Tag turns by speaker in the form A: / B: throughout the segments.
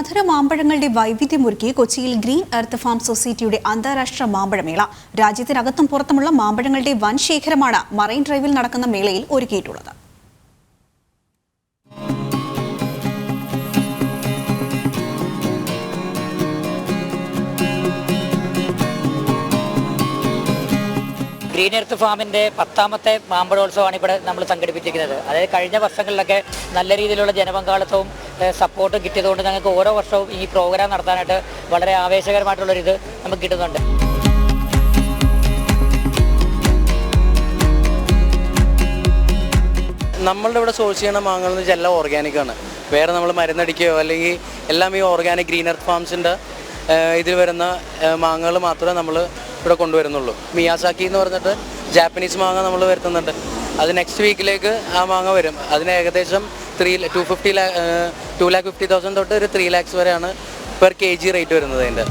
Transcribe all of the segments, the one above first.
A: മധുര മാമ്പഴങ്ങളുടെ വൈവിധ്യമൊരുക്കി കൊച്ചിയിൽ green earth farm സൊസൈറ്റിയുടെ അന്താരാഷ്ട്ര മാമ്പഴമേള. രാജ്യത്തിനകത്തും പുറത്തുമുള്ള മാമ്പഴങ്ങളുടെ വൻ ശേഖരമാണ് മറൈൻ ഡ്രൈവിൽ നടക്കുന്ന മേളയിൽ ഒരുക്കിയിട്ടുള്ളത്.
B: ഗ്രീൻ എർത്ത് ഫാമിൻ്റെ 10ാമത്തെ മാമ്പഴോത്സവമാണ് ഇവിടെ നമ്മൾ സംഘടിപ്പിച്ചിരിക്കുന്നത്. അതായത് കഴിഞ്ഞ വർഷങ്ങളിലൊക്കെ നല്ല രീതിയിലുള്ള ജനപങ്കാളിത്തവും സപ്പോർട്ടും കിട്ടിയതുകൊണ്ട് ഞങ്ങൾക്ക് ഓരോ വർഷവും ഈ പ്രോഗ്രാം നടത്താനായിട്ട് വളരെ ആവേശകരമായിട്ടുള്ളൊരിത് നമുക്ക് കിട്ടുന്നുണ്ട്.
C: നമ്മളുടെ ഇവിടെ സോഴ്സ് ചെയ്യണ മാങ്ങകൾ എന്ന് വെച്ചാൽ എല്ലാം ഓർഗാനിക്കാണ്. വേറെ നമ്മൾ മരുന്നടിക്കുകയോ അല്ലെങ്കിൽ എല്ലാം ഈ ഓർഗാനിക് ഗ്രീൻ എർത്ത് ഫാംസിൻ്റെ ഇതിൽ വരുന്ന മാങ്ങകൾ മാത്രമേ നമ്മൾ ഇവിടെ കൊണ്ടുവരുന്നുള്ളൂ. മിയാസാക്കി എന്ന് പറഞ്ഞിട്ട് ജാപ്പനീസ് മാങ്ങ നമ്മൾ വരുത്തുന്നുണ്ട്. അത് നെക്സ്റ്റ് വീക്കിലേക്ക് ആ മാങ്ങ വരും. അതിന് ഏകദേശം 2,50,000 തൊട്ട് ഒരു 3 lakhs വരെയാണ് പെർ kg റേറ്റ് വരുന്നത്. അതിൻ്റെ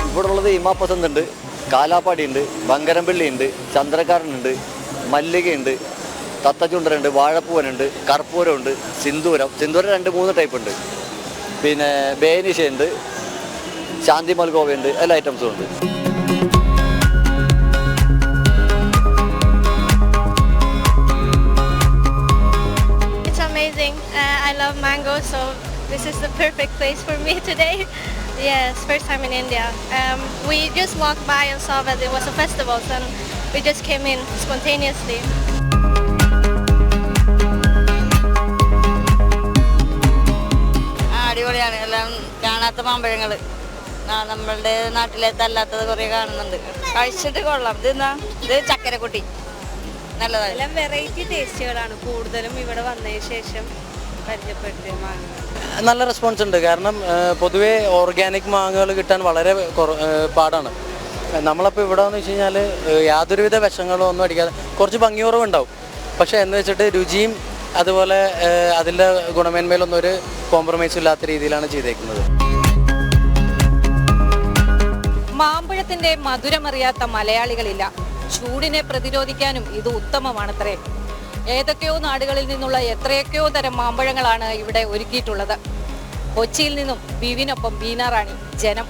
D: ഇവിടെ ഉള്ളത് ഇമാപ്പസന്ത് ഉണ്ട്, കാലാപ്പാടി ഉണ്ട്, ബങ്കരംപള്ളി ഉണ്ട്, ചന്ദ്രക്കാരനുണ്ട്, മല്ലികയുണ്ട്, തത്തച്ചുണ്ടനുണ്ട്, വാഴപ്പൂവനുണ്ട്, കർപ്പൂരമുണ്ട്, സിന്ദൂരം 2-3 ടൈപ്പ് ഉണ്ട്, പിന്നെ ബേനിഷയുണ്ട്, ശാന്തി മൽഗോവയുണ്ട്, എല്ലാ ഐറ്റംസും ഉണ്ട്.
E: It's amazing. I love mango, so this is the perfect place for me today. Yes, first time in India. We just walked by and saw that it was a festival, and we just came in spontaneously.
F: അടിപൊളിയാണ്. എല്ലാം കാണാത്ത മാമ്പഴങ്ങൾ നമ്മളുടെ നാട്ടിലത്തെ അല്ലാത്തത് കുറേ കാണുന്നുണ്ട്. കഴിച്ചിട്ട് കൊള്ളാം. ഇത് ചക്കരക്കുട്ടി നല്ലതാണ്.
G: എല്ലാം വെറൈറ്റി ടേസ്റ്റുകളാണ് കൂടുതലും ഇവിടെ വന്നതിന് ശേഷം പരിചയപ്പെടുത്തിയ മാങ്ങകൾ.
C: നല്ല റെസ്പോൺസ് ഉണ്ട്. കാരണം പൊതുവേ ഓർഗാനിക് മാങ്ങകൾ കിട്ടാൻ വളരെ പാടാണ്. നമ്മളപ്പോൾ ഇവിടെ എന്ന് വെച്ച് കഴിഞ്ഞാൽ യാതൊരുവിധ വിഷങ്ങളോ ഒന്നും അടിക്കാതെ കുറച്ച് ഭംഗിയുറവുണ്ടാവും. പക്ഷേ എന്ന് വെച്ചിട്ട് രുചിയും അതുപോലെ അതിൻ്റെ ഗുണമേന്മയിലൊന്നും ഒരു കോംപ്രമൈസ് ഇല്ലാത്ത രീതിയിലാണ് ചെയ്തേക്കുന്നത്.
H: മാമ്പഴത്തിന്റെ മധുരമറിയാത്ത മലയാളികളില്ല. ചൂടിനെ പ്രതിരോധിക്കാനും ഇത് ഉത്തമമാണത്രേ. ഏതൊക്കെയോ നാടുകളിൽ നിന്നുള്ള എത്രയൊക്കെയോ തരം മാമ്പഴങ്ങളാണ് ഇവിടെ ഒരുക്കിയിട്ടുള്ളത്. കൊച്ചിയിൽ നിന്നും ബിവിനൊപ്പം ബീന റാണി, ജനം.